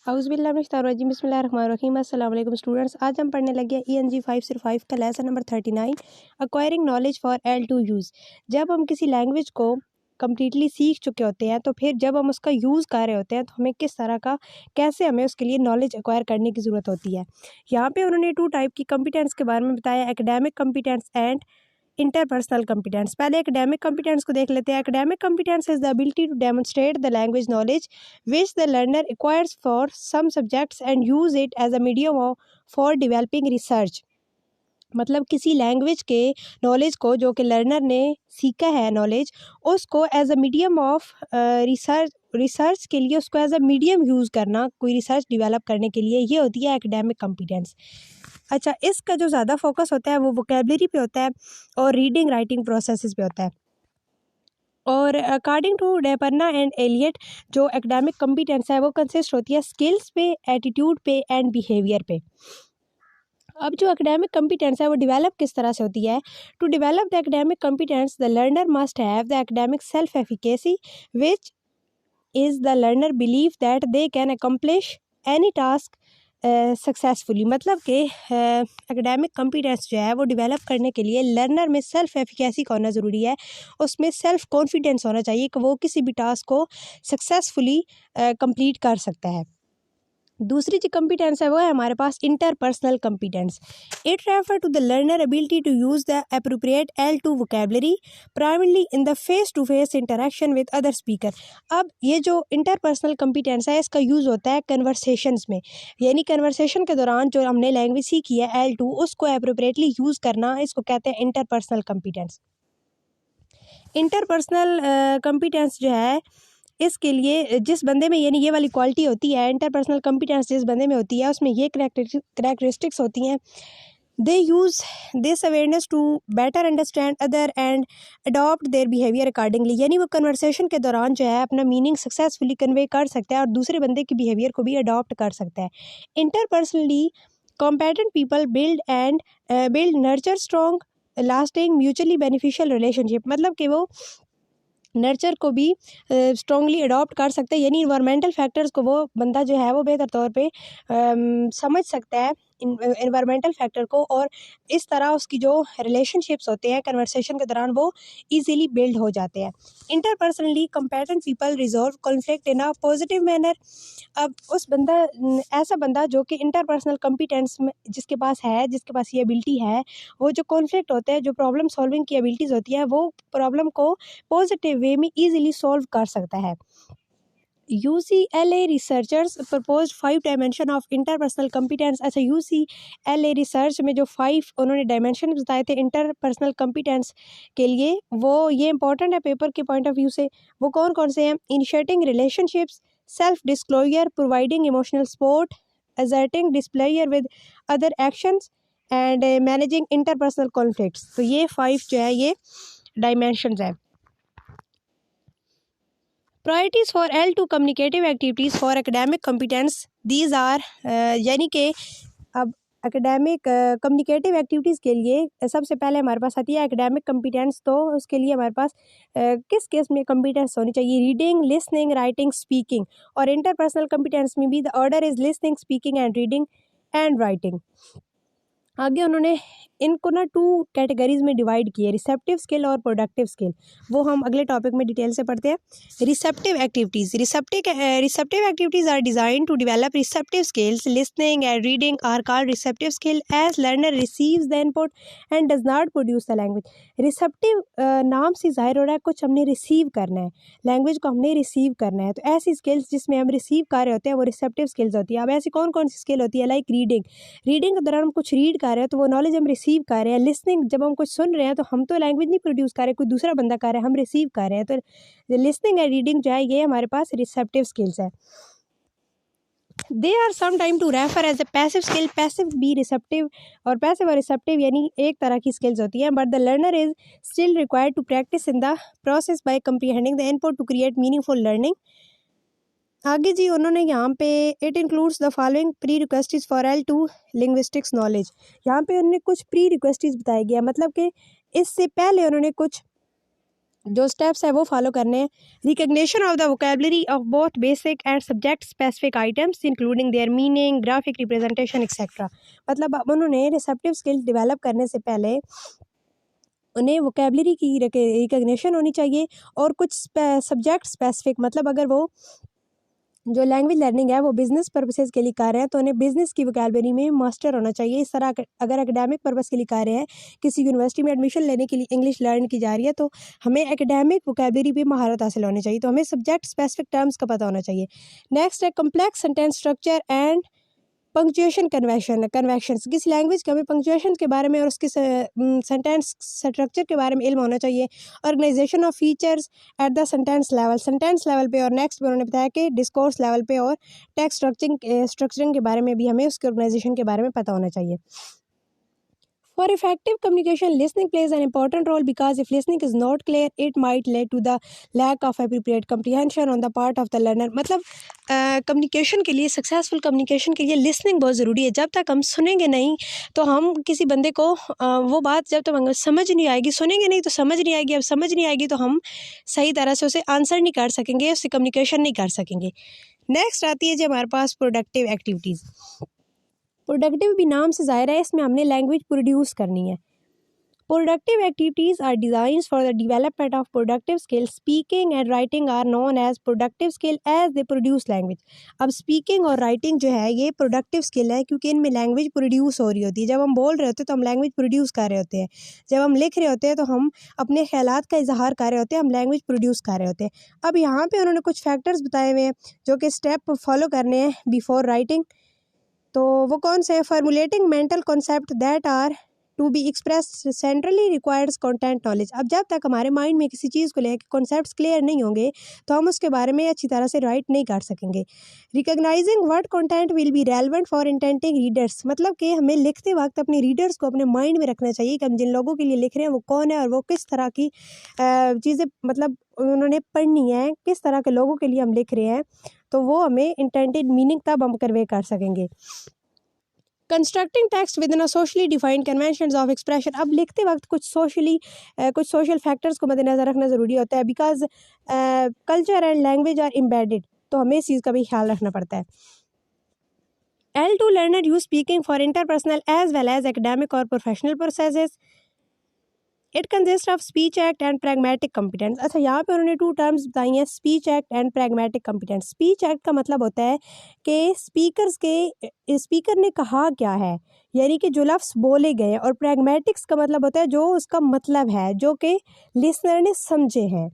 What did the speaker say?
औज़ुबिल्लाहिमिनश्शैतानिर्रजीम बिस्मिल्लाहिर्रहमानिर्रहीम। अस्सलाम वालेकुम स्टूडेंट्स। आज हम पढ़ने लगे हैं ENG 505 का lesson number 39 acquiring knowledge for L2 use. जब हम किसी लैंग्वेज को कम्प्लीटली सीख चुके होते हैं तो फिर जब हम उसका यूज़ कर रहे होते हैं तो हमें किस तरह का कैसे हमें उसके लिए नॉलेज एक्वायर करने की ज़रूरत होती है। यहाँ पे उन्होंने 2 टाइप की कम्पिटेंस के बारे में बताया, academic competence and interpersonal competence. पहले एकेडमिक कम्पिटेंस को देख लेते हैं। Academic competence is the ability to demonstrate the language knowledge which the learner acquires for some subjects and use it as a medium for developing research. मतलब किसी language के knowledge को जो कि लर्नर ने सीखा है नॉलेज, उसको as a medium of research के लिए उसको एज अ मीडियम यूज़ करना, कोई रिसर्च डेवलप करने के लिए, ये होती है एकेडमिक कम्पिटेंस। अच्छा, इसका जो ज़्यादा फोकस होता है वो वोकेबलरी पे होता है और रीडिंग राइटिंग प्रोसेसेस पे होता है। और अकॉर्डिंग टू डेपर्ना एंड एलियट जो एकेडमिक कम्पिटेंस है वो कंसिस्ट होती है स्किल्स पे, एटीट्यूड पे एंड बिहेवियर पे। अब जो एकेडमिक कम्पिटेंस है वो डेवलप किस तरह से होती है। To develop the academic competence the learner must have the academic self efficacy which is the learner believe that they can accomplish any task successfully. मतलब कि एकेडमिक कम्पिटेंस जो है वो डेवलप करने के लिए लर्नर में सेल्फ एफिकेसी का होना ज़रूरी है, उसमें सेल्फ कॉन्फिडेंस होना चाहिए कि वो किसी भी टास्क को सक्सेसफुली कंप्लीट कर सकता है। दूसरी जो कम्पिटेंस है वो है हमारे पास interpersonal competence. It refer to the learner ability to use the appropriate L2 vocabulary primarily in the face to face interaction with other speaker. अब ये जो इंटरपर्सनल कम्पिटेंस है इसका यूज़ होता है कन्वर्सेशंस में, यानी कन्वर्सेशन के दौरान जो हमने लैंग्वेज सीखी है L2 उसको अप्रोप्रिएटली यूज़ करना, इसको कहते हैं इंटरपर्सनल कम्पिटेंस। इंटरपर्सनल कम्पिटेंस जो है इसके लिए जिस बंदे में यानी ये वाली क्वालिटी होती है, इंटरपर्सनल कम्पिटेंस जिस बंदे में होती है उसमें ये करेक्टरिस्टिक्स होती हैं। They use this awareness to better understand other and adopt their behaviour accordingly. यानी वो कन्वर्सेशन के दौरान जो है अपना मीनिंग सक्सेसफुली कन्वे कर सकता है और दूसरे बंदे की बिहेवियर को भी अडॉप्ट कर सकता है। Interpersonally competent people build nurture strong lasting mutually beneficial relationship. मतलब कि वो नर्चर को भी स्ट्रॉन्गली अडॉप्ट कर सकते हैं, यानी इन्वायरमेंटल फैक्टर्स को वो बंदा जो है वो बेहतर तौर पे समझ सकता है इन्वायरमेंटल फैक्टर को, और इस तरह उसकी जो रिलेशनशिप्स होते हैं कन्वर्सेशन के दौरान वो इजीली बिल्ड हो जाते हैं। Interpersonally competent people resolve conflict in a positive manner. अब उस बंदा ऐसा बंदा जो कि इंटरपर्सनल कम्पिटेंस में जिसके पास ये एबिलिटी है, वो जो कॉन्फ्लिक्ट होता है, जो प्रॉब्लम सॉल्विंग की एबिलिटीज़ होती है, वो प्रॉब्लम को पॉजिटिव वे में ईजिली सॉल्व कर सकता है। UCLA researchers propose 5 dimension of interpersonal competence. अच्छा, UCLA रिसर्च में जो 5 उन्होंने डायमेंशन बताए थे इंटरपर्सनल कम्पिटेंस के लिए, वो ये इंपॉर्टेंट है पेपर के पॉइंट ऑफ व्यू से। वो कौन कौन से हैं? Initiating relationships, self disclosure, providing emotional support, asserting displeasure with other actions and managing interpersonal conflicts. तो ये 5 जो है ये डायमेंशंस हैं। Priorities for L2 communicative activities for academic competence these are, यानी कि अब एकेडमिक कम्युनिकेटिव एक्टिविटीज़ के लिए सबसे पहले हमारे पास आती है एकेडमिक कम्पिटेंस। तो उसके लिए हमारे पास किस केस में कम्पिटेंस होनी चाहिए? Reading, listening, writing, speaking. और इंटरपर्सनल कम्पिटेंस में भी the order is listening, speaking and reading and writing. आगे उन्होंने इनको ना 2 कैटेगरीज में डिवाइड किए, रिसेप्टिव स्किल और प्रोडक्टिव स्किल। वो हम अगले टॉपिक में डिटेल से पढ़ते हैं। Receptive activities activities are design to develop receptive skills. Listening and reading are called receptive skill as learner receives the input and does not produce the language. Receptive नाम से जाहिर हो रहा है कुछ हमने रिसीव करना है, लैंग्वेज को हमने रिसीव करना है। तो ऐसी स्किल्स जिसमें हम रिसीव कर रहे होते हैं वो रिसेप्टिव स्किल्स होती है। अब ऐसी कौन कौन सी स्किल होती है? लाइक रीडिंग के दौरान हम कुछ रीड कर रहे हैं तो वो नॉलेज हम रिसीव कर रहे हैं। लिसनिंग, जब हम कुछ सुन रहे हैं तो हम तो लैंग्वेज नहीं प्रोड्यूस कर रहे, कोई दूसरा बंदा कर रहा है, हम रिसीव कर रहे हैं। तो लिसनिंग एंड रीडिंग जो है ये हमारे पास रिसेप्टिव स्किल्स है। They are some time to refer as a passive skill. Passive भी रिसेप्टिव और रिसेप्टिव यानी एक तरह की स्किल्स होती हैं। But the learner is still required to practice in the process by comprehending the input to create meaningful learning. आगे जी उन्होंने यहाँ पे it includes the following prerequisites for L2 linguistics knowledge. यहाँ पे उन्होंने कुछ प्री रिक्वेस्टिज बताया गया, मतलब कि इससे पहले उन्होंने कुछ जो स्टेप्स है वो फॉलो करने हैं। Recognition of the vocabulary of both basic and subject specific items including there meaning, graphic representation etcetera. मतलब अब उन्होंने रिसेप्टिव स्किल डेवलप करने से पहले उन्हें वोकेबलरी की रिकग्निशन होनी चाहिए और कुछ सब्जेक्ट स्पेसिफिक, मतलब अगर वो जो लैंग्वेज लर्निंग है वो बिज़नेस पर्पसेस के लिए कर रहे हैं तो उन्हें बिज़नेस की वोकेबलरी में मास्टर होना चाहिए। इस तरह अगर एकेडमिक पर्पस के लिए कर रहे हैं, किसी यूनिवर्सिटी में एडमिशन लेने के लिए इंग्लिश लर्न की जा रही है, तो हमें एकेडमिक वोकेबलरी पे महारत हासिल होनी चाहिए। तो हमें सब्जेक्ट स्पेसिफिक टर्म्स का पता होना चाहिए। नेक्स्ट है complex sentence structure and punctuation conventions. किसी लैंग्वेज के हमें पंक्चुएशन के बारे में और उसके सेंटेंस स्ट्रक्चर के बारे में इल्म होना चाहिए। Organization of features at the sentence level पे, और नेक्स्ट में उन्होंने बताया कि डिस्कोर्स लेवल पे और टेक्स्ट स्ट्रक्चरिंग के बारे में भी हमें उसके ऑर्गेनाइजेशन के बारे में पता होना चाहिए। For effective communication, listening plays an important role because if listening is not clear, it might lead to the lack of appropriate comprehension on the part of the learner। मतलब कम्युनिकेशन के लिए, successful communication के लिए listening बहुत ज़रूरी है। जब तक हम सुनेंगे नहीं तो हम किसी बंदे को वो बात जब तक हमें समझ नहीं आएगी, सुनेंगे नहीं तो समझ नहीं आएगी, अब समझ नहीं आएगी तो हम सही तरह से उसे आंसर नहीं कर सकेंगे, उससे कम्युनिकेशन नहीं कर सकेंगे। नेक्स्ट आती है जी हमारे पास प्रोडक्टिव एक्टिविटीज़। प्रोडक्टिव भी नाम से ज़ाहिर है, इसमें हमने लैंग्वेज प्रोड्यूस करनी है। Productive activities are designs for the development of productive skill. Speaking and writing are known as productive skill as they produce language. अब स्पीकिंग और राइटिंग जो है ये प्रोडक्टिव स्किल है क्योंकि इनमें लैंग्वेज प्रोड्यूस हो रही होती है। जब हम बोल रहे होते हैं तो हम लैंग्वेज प्रोड्यूस कर रहे होते हैं, जब हम लिख रहे होते हैं तो हम अपने ख्यालात का इजहार कर रहे होते हैं, हम लैंग्वेज प्रोड्यूस कर रहे होते हैं। अब यहाँ पे उन्होंने कुछ फैक्टर्स बताए हुए हैं जो कि स्टेप फॉलो करने हैं बिफोर राइटिंग। तो वो कौन से हैं? Formulating mental concept that are to be expressed centrally requires content knowledge. अब जब तक हमारे माइंड में किसी चीज़ को लेकर कॉन्सेप्ट्स क्लियर नहीं होंगे तो हम उसके बारे में अच्छी तरह से राइट नहीं कर सकेंगे। Recognising what content will be relevant for intending readers. मतलब कि हमें लिखते वक्त अपने रीडर्स को अपने माइंड में रखना चाहिए कि हम जिन लोगों के लिए लिख रहे हैं वो कौन है और वो किस तरह की चीज़ें मतलब उन्होंने पढ़नी है, किस तरह के लोगों के लिए हम लिख रहे हैं, तो वो हमें इंटेंटेड मीनिंग तब हम कन्वे कर सकेंगे। Constructing text with in socially defined conventions of expression. अब लिखते वक्त कुछ सोशल फैक्टर्स को मद्देनज़र रखना ज़रूरी होता है because culture and language are embedded, तो हमें इस चीज़ का भी ख्याल रखना पड़ता है। L2 learner use speaking for interpersonal as well as academic or professional processes. It consist of speech act and pragmatic competence. अच्छा, यहाँ पे उन्होंने 2 टर्म्स बताई हैं, speech act and pragmatic competence. Speech act का मतलब होता है कि स्पीकर ने कहा क्या है, यानी कि जो लफ्ज़ बोले गए, और प्रैग्मेटिक्स का मतलब होता है जो उसका मतलब है, जो कि लिसनर ने समझे हैं।